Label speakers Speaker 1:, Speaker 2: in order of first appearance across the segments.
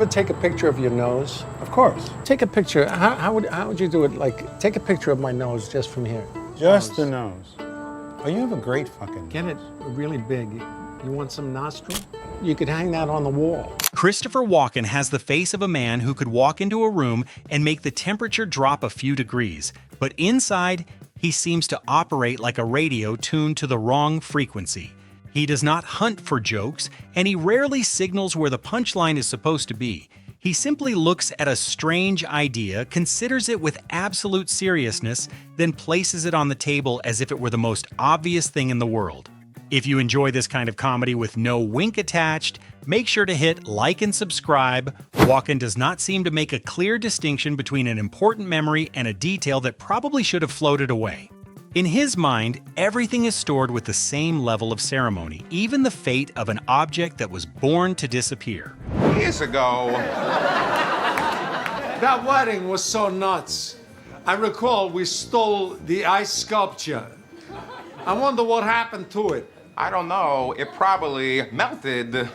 Speaker 1: But take a picture of your nose.
Speaker 2: Of course.
Speaker 1: Take a picture. How would you do it? Like, take a picture of my nose just from here.
Speaker 2: Just the nose. Oh, you have a great fucking
Speaker 1: Get it really big. You want some nostril? You could hang that on the wall.
Speaker 3: Christopher Walken has the face of a man who could walk into a room and make the temperature drop a few degrees, but inside, he seems to operate like a radio tuned to the wrong frequency. He does not hunt for jokes, and he rarely signals where the punchline is supposed to be. He simply looks at a strange idea, considers it with absolute seriousness, then places it on the table as if it were the most obvious thing in the world. If you enjoy this kind of comedy with no wink attached, make sure to hit like and subscribe. Walken does not seem to make a clear distinction between an important memory and a detail that probably should have floated away. In his mind, everything is stored with the same level of ceremony, even the fate of an object that was born to disappear.
Speaker 4: Years ago,
Speaker 1: That wedding was so nuts. I recall we stole the ice sculpture. I wonder what happened to it.
Speaker 4: I don't know, it probably melted.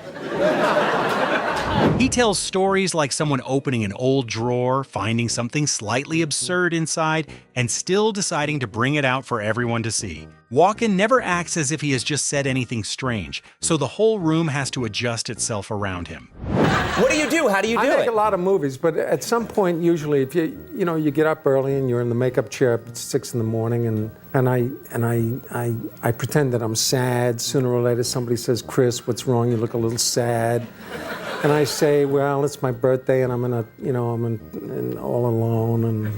Speaker 3: He tells stories like someone opening an old drawer, finding something slightly absurd inside, and still deciding to bring it out for everyone to see. Walken never acts as if he has just said anything strange, so the whole room has to adjust itself around him.
Speaker 5: What do you do? How do you do
Speaker 1: I make
Speaker 5: it?
Speaker 1: a lot of movies, but at some point, usually, if you get up early and you're in the makeup chair at 6 in the morning, and I pretend that I'm sad. Sooner or later, somebody says, "Chris, what's wrong? You look a little sad." And I say, "Well, it's my birthday, and I'm all alone." And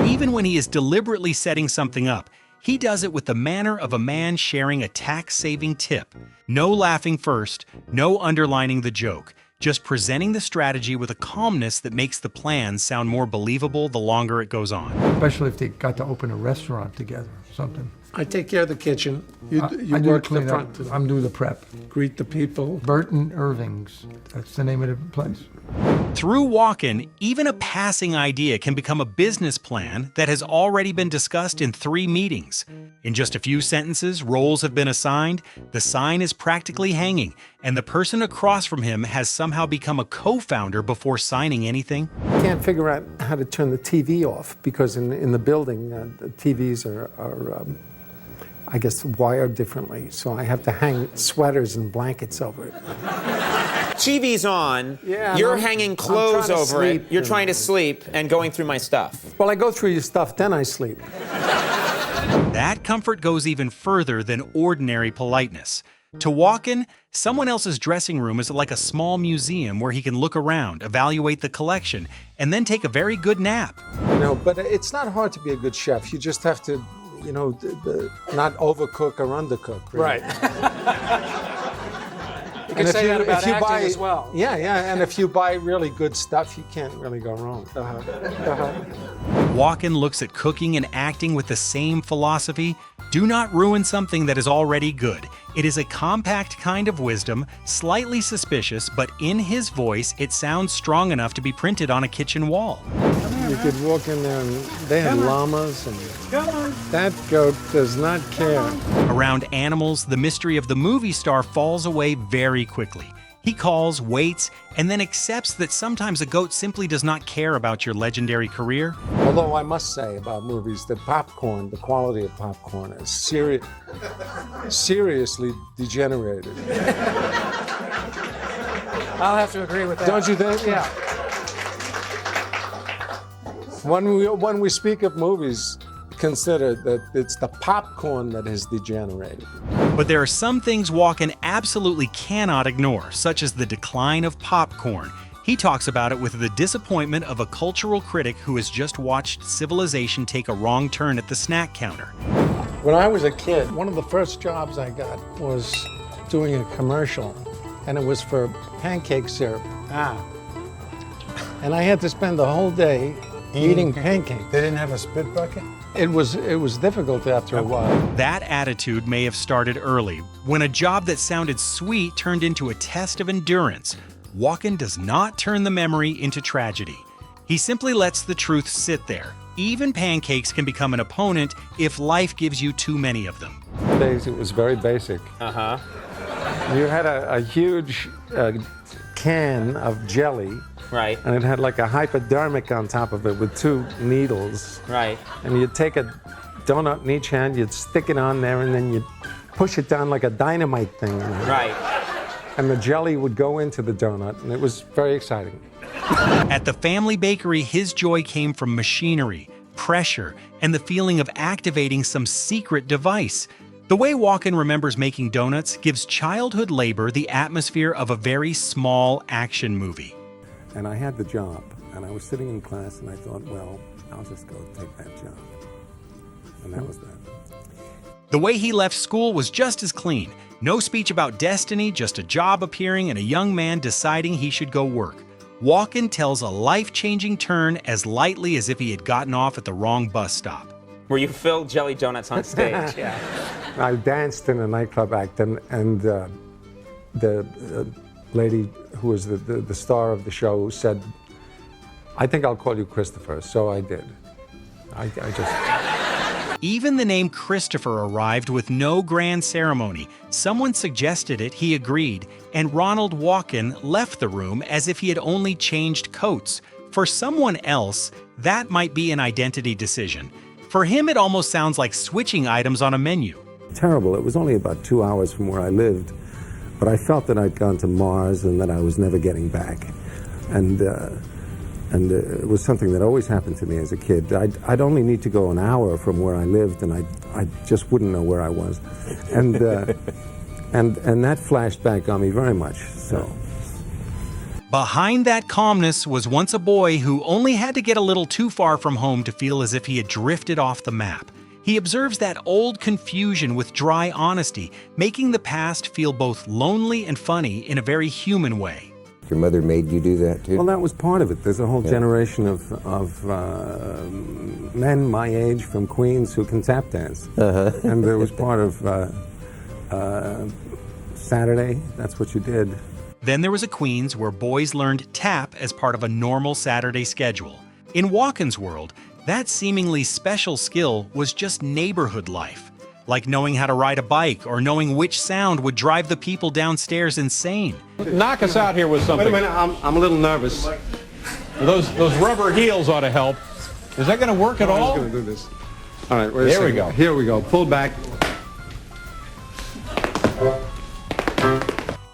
Speaker 3: Even when he is deliberately setting something up, he does it with the manner of a man sharing a tax-saving tip. No laughing first, no underlining the joke, just presenting the strategy with a calmness that makes the plan sound more believable the longer it goes on.
Speaker 6: Especially if they got to open a restaurant together or something.
Speaker 1: I take care of the kitchen. You
Speaker 6: I do
Speaker 1: work the
Speaker 6: clean
Speaker 1: front.
Speaker 6: up. I'm doing the prep.
Speaker 1: Greet the people.
Speaker 6: Burton Irving's. That's the name of the place.
Speaker 3: Through Walken, even a passing idea can become a business plan that has already been discussed in 3 meetings. In just a few sentences, roles have been assigned, the sign is practically hanging, and the person across from him has somehow become a co-founder before signing anything.
Speaker 1: Can't figure out how to turn the TV off because in the building, the TVs are I guess, wired differently. So I have to hang sweaters and blankets over it.
Speaker 5: TV's on.
Speaker 1: Yeah,
Speaker 5: You're
Speaker 1: I'm-
Speaker 5: hanging
Speaker 1: I'm
Speaker 5: clothes
Speaker 1: trying to
Speaker 5: over it.
Speaker 1: sleep
Speaker 5: You're
Speaker 1: and-
Speaker 5: trying to sleep and going through my stuff.
Speaker 1: Well, I go through your stuff, then I sleep.
Speaker 3: That comfort goes even further than ordinary politeness. To Walken, someone else's dressing room is like a small museum where he can look around, evaluate the collection, and then take a very good nap.
Speaker 1: But it's not hard to be a good chef. You just have to, not overcook or undercook. Really.
Speaker 7: You can say that about acting
Speaker 1: buy,
Speaker 7: as well.
Speaker 1: Yeah, and if you buy really good stuff, you can't really go wrong.
Speaker 3: Walken looks at cooking and acting with the same philosophy. Do not ruin something that is already good. It is a compact kind of wisdom, slightly suspicious, but in his voice, it sounds strong enough to be printed on a kitchen wall.
Speaker 1: You could walk in there and they had llamas, and that goat does not care.
Speaker 3: Around animals, the mystery of the movie star falls away very quickly. He calls, waits, and then accepts that sometimes a goat simply does not care about your legendary career.
Speaker 1: Although I must say about movies that popcorn, the quality of popcorn is seriously degenerated.
Speaker 7: I'll have to agree with that.
Speaker 1: Don't you think?
Speaker 7: Yeah.
Speaker 1: When we speak of movies, consider that it's the popcorn that has degenerated.
Speaker 3: But there are some things Walken absolutely cannot ignore, such as the decline of popcorn. He talks about it with the disappointment of a cultural critic who has just watched civilization take a wrong turn at the snack counter.
Speaker 1: When I was a kid, one of the first jobs I got was doing a commercial, and it was for pancake syrup. And I had to spend the whole day eating pancakes.
Speaker 2: They didn't have a spit bucket?
Speaker 1: It was difficult after a while.
Speaker 3: That attitude may have started early, when a job that sounded sweet turned into a test of endurance. Walken does not turn the memory into tragedy. He simply lets the truth sit there. Even pancakes can become an opponent if life gives you too many of them.
Speaker 1: Days it was very basic. You had a huge can of jelly,
Speaker 5: Right.
Speaker 1: and it had like a hypodermic on top of it with 2 needles.
Speaker 5: Right.
Speaker 1: And you'd take a donut in each hand, you'd stick it on there, and then you'd push it down like a dynamite thing.
Speaker 5: Right.
Speaker 1: And the jelly would go into the donut, and it was very exciting.
Speaker 3: At the family bakery, his joy came from machinery, pressure, and the feeling of activating some secret device. The way Walken remembers making donuts gives childhood labor the atmosphere of a very small action movie.
Speaker 1: And I had the job, and I was sitting in class, and I thought, well, I'll just go take that job. And that was that.
Speaker 3: The way he left school was just as clean. No speech about destiny, just a job appearing and a young man deciding he should go work. Walken tells a life-changing turn as lightly as if he had gotten off at the wrong bus stop.
Speaker 5: Where you filled jelly donuts on stage. Yeah.
Speaker 1: I danced in a nightclub act, and the lady who was the star of the show said, I think I'll call you Christopher, so I did. I just...
Speaker 3: Even the name Christopher arrived with no grand ceremony. Someone suggested it, he agreed, and Ronald Walken left the room as if he had only changed coats. For someone else, that might be an identity decision. For him, it almost sounds like switching items on a menu.
Speaker 1: Terrible. It was only about 2 hours from where I lived, but I felt that I'd gone to Mars and that I was never getting back. And it was something that always happened to me as a kid. I'd only need to go an hour from where I lived, and I just wouldn't know where I was. And that flashed back on me very much. So.
Speaker 3: Behind that calmness was once a boy who only had to get a little too far from home to feel as if he had drifted off the map. He observes that old confusion with dry honesty, making the past feel both lonely and funny in a very human way.
Speaker 8: Your mother made you do that too?
Speaker 1: Well, that was part of it. There's a whole generation of men my age from Queens who can tap dance. And there was part of Saturday, that's what you did.
Speaker 3: Then there was a Queens where boys learned tap as part of a normal Saturday schedule. In Walken's world, that seemingly special skill was just neighborhood life, like knowing how to ride a bike or knowing which sound would drive the people downstairs insane.
Speaker 9: Knock us out here with something.
Speaker 2: Wait a minute, I'm a little nervous.
Speaker 9: Those rubber heels ought to help. Is that going to work at all?
Speaker 1: I'm going to do this. All right, wait a
Speaker 9: There we
Speaker 1: second.
Speaker 9: go.
Speaker 1: Here we go. Pull back.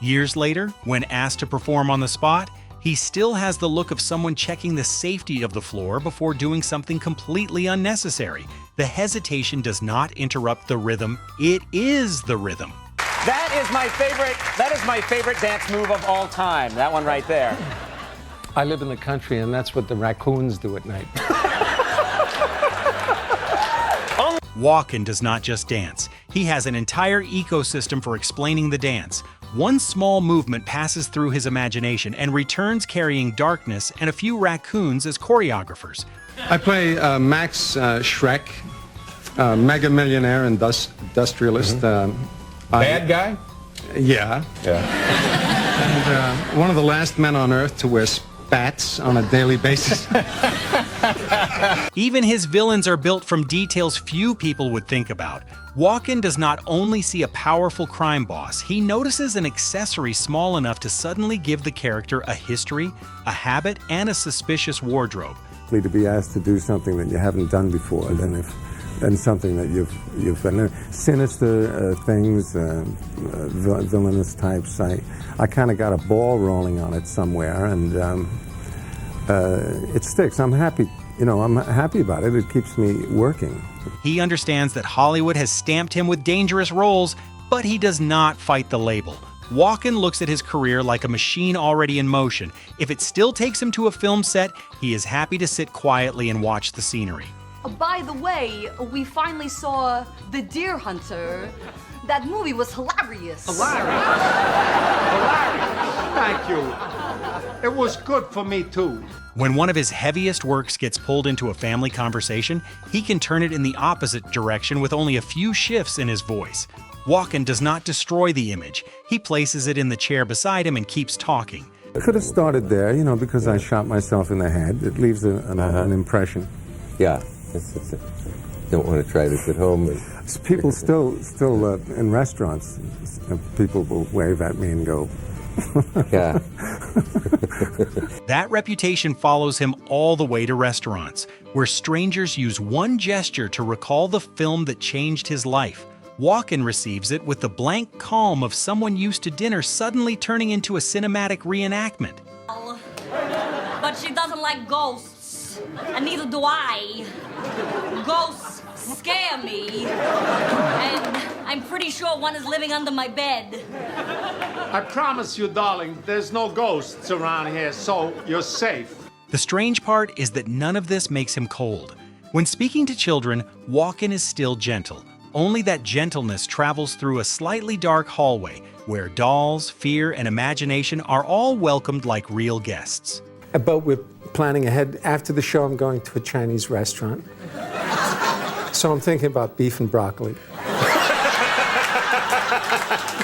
Speaker 3: Years later, when asked to perform on the spot, he still has the look of someone checking the safety of the floor before doing something completely unnecessary. The hesitation does not interrupt the rhythm. It is the rhythm.
Speaker 5: That is my favorite dance move of all time. That one right there.
Speaker 1: I live in the country, and that's what the raccoons do at night.
Speaker 3: Walken does not just dance. He has an entire ecosystem for explaining the dance. One small movement passes through his imagination and returns carrying darkness and a few raccoons as choreographers.
Speaker 1: I play Max Schreck, mega millionaire industrialist.
Speaker 9: Bad guy?
Speaker 1: Yeah. And one of the last men on Earth to wear spats on a daily basis.
Speaker 3: Even his villains are built from details few people would think about. Walken does not only see a powerful crime boss, he notices an accessory small enough to suddenly give the character a history, a habit, and a suspicious wardrobe.
Speaker 1: To be asked to do something that you haven't done before, then something that you've been sinister things, villainous types. I kind of got a ball rolling on it somewhere, and it sticks. I'm happy. I'm happy about it. It keeps me working.
Speaker 3: He understands that Hollywood has stamped him with dangerous roles, but he does not fight the label. Walken looks at his career like a machine already in motion. If it still takes him to a film set, he is happy to sit quietly and watch the scenery.
Speaker 10: By the way, we finally saw The Deer Hunter. That movie was hilarious.
Speaker 11: Hilarious. Thank you. It was good for me, too.
Speaker 3: When one of his heaviest works gets pulled into a family conversation, he can turn it in the opposite direction with only a few shifts in his voice. Walken does not destroy the image. He places it in the chair beside him and keeps talking.
Speaker 1: I could have started there, because I shot myself in the head. It leaves an impression.
Speaker 8: Yeah. Don't want to try this at home.
Speaker 1: People still in restaurants, people will wave at me and go,
Speaker 8: yeah.
Speaker 3: That reputation follows him all the way to restaurants, where strangers use one gesture to recall the film that changed his life. Walken receives it with the blank calm of someone used to dinner suddenly turning into a cinematic reenactment.
Speaker 10: But she doesn't like ghosts, and neither do I. Ghosts scare me, and I'm pretty sure one is living under my bed.
Speaker 11: I promise you, darling, there's no ghosts around here, so you're safe.
Speaker 3: The strange part is that none of this makes him cold. When speaking to children, Walken is still gentle. Only that gentleness travels through a slightly dark hallway where dolls, fear, and imagination are all welcomed like real guests.
Speaker 1: But we're planning ahead. After the show, I'm going to a Chinese restaurant. So I'm thinking about beef and broccoli.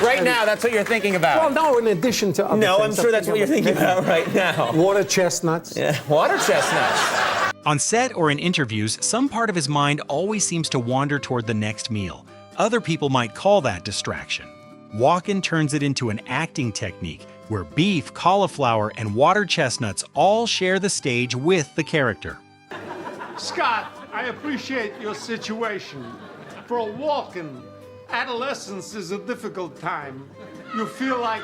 Speaker 5: Right now, that's what you're thinking about.
Speaker 1: Well, no, in addition to other
Speaker 5: No, I'm
Speaker 1: things.
Speaker 5: sure that's what you're thinking about right now.
Speaker 1: Water chestnuts.
Speaker 5: Yeah, water chestnuts.
Speaker 3: On set or in interviews, some part of his mind always seems to wander toward the next meal. Other people might call that distraction. Walken turns it into an acting technique where beef, cauliflower, and water chestnuts all share the stage with the character.
Speaker 11: Scott, I appreciate your situation. For a Walken, adolescence is a difficult time. You feel like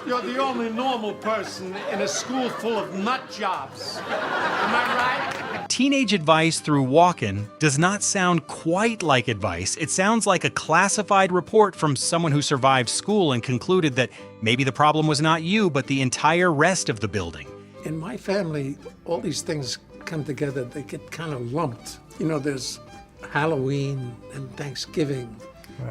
Speaker 11: you're the only normal person in a school full of nut jobs. Am I right?
Speaker 3: Teenage advice through Walken does not sound quite like advice. It sounds like a classified report from someone who survived school and concluded that maybe the problem was not you, but the entire rest of the building.
Speaker 1: In my family, all these things come together. They get kind of lumped. You know, there's Halloween and Thanksgiving,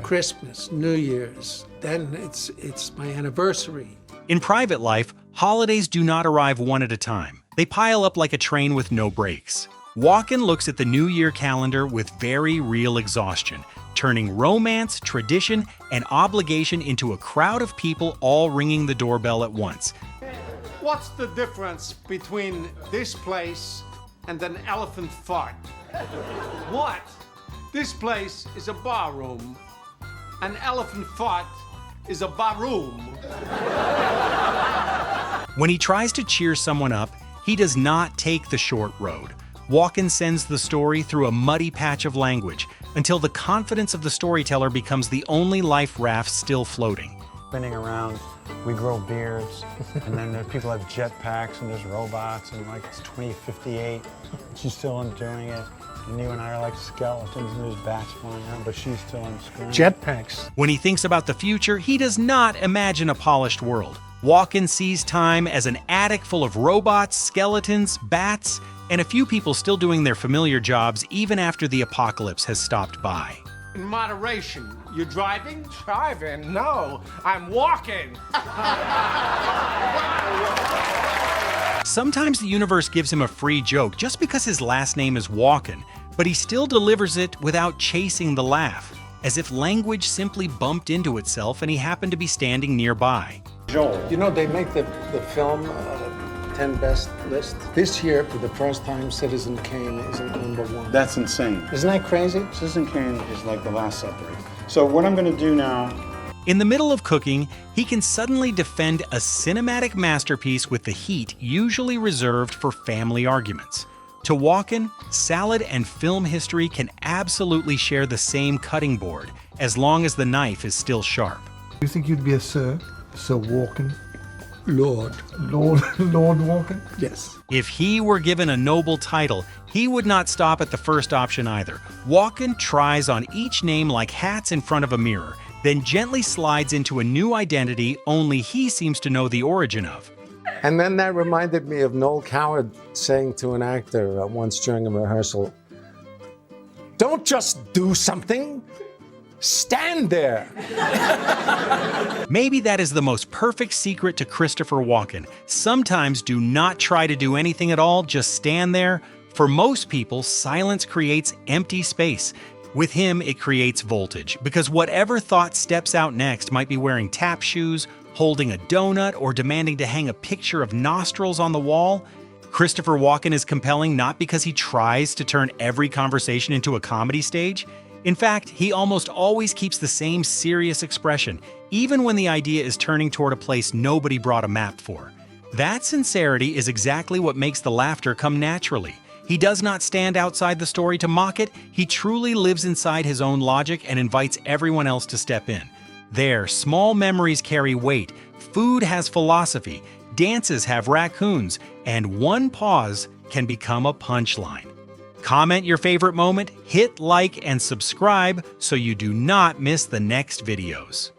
Speaker 1: Christmas, New Year's. Then it's my anniversary.
Speaker 3: In private life, holidays do not arrive one at a time. They pile up like a train with no brakes. Walken looks at the New Year calendar with very real exhaustion, turning romance, tradition, and obligation into a crowd of people all ringing the doorbell at once.
Speaker 11: What's the difference between this place and an elephant fart? What? This place is a bar room. An elephant fart is a baroom.
Speaker 3: When he tries to cheer someone up, he does not take the short road. Walken sends the story through a muddy patch of language until the confidence of the storyteller becomes the only life raft still floating.
Speaker 2: Spinning around, we grow beards, and then there people have jetpacks and there's robots, and like it's 2058, she's still doing it. And you and I are like skeletons and there's bats flying around, but she's still on screen.
Speaker 1: Jetpacks.
Speaker 3: When he thinks about the future, he does not imagine a polished world. Walken sees time as an attic full of robots, skeletons, bats, and a few people still doing their familiar jobs even after the apocalypse has stopped by.
Speaker 11: In moderation, you driving?
Speaker 7: Driving? No, I'm walking.
Speaker 3: Sometimes the universe gives him a free joke just because his last name is Walken, but he still delivers it without chasing the laugh, as if language simply bumped into itself and he happened to be standing nearby.
Speaker 1: You know, they make the film 10 best list. This year, for the first time, Citizen Kane is at #1.
Speaker 2: That's insane.
Speaker 1: Isn't that crazy?
Speaker 2: Citizen Kane is like the Last Supper. So what I'm going to do now...
Speaker 3: In the middle of cooking, he can suddenly defend a cinematic masterpiece with the heat usually reserved for family arguments. To Walken, salad and film history can absolutely share the same cutting board, as long as the knife is still sharp.
Speaker 6: You think you'd be a Sir Walken?
Speaker 1: Lord.
Speaker 6: Lord Walken?
Speaker 1: Yes.
Speaker 3: If he were given a noble title, he would not stop at the first option either. Walken tries on each name like hats in front of a mirror, then gently slides into a new identity only he seems to know the origin of.
Speaker 1: And then that reminded me of Noel Coward saying to an actor once during a rehearsal, "Don't just do something, stand there."
Speaker 3: Maybe that is the most perfect secret to Christopher Walken. Sometimes do not try to do anything at all, just stand there. For most people, silence creates empty space. With him, it creates voltage, because whatever thought steps out next might be wearing tap shoes, holding a donut, or demanding to hang a picture of nostrils on the wall. Christopher Walken is compelling not because he tries to turn every conversation into a comedy stage. In fact, he almost always keeps the same serious expression, even when the idea is turning toward a place nobody brought a map for. That sincerity is exactly what makes the laughter come naturally. He does not stand outside the story to mock it, he truly lives inside his own logic and invites everyone else to step in. There, small memories carry weight, food has philosophy, dances have raccoons, and one pause can become a punchline. Comment your favorite moment, hit like and subscribe so you do not miss the next videos.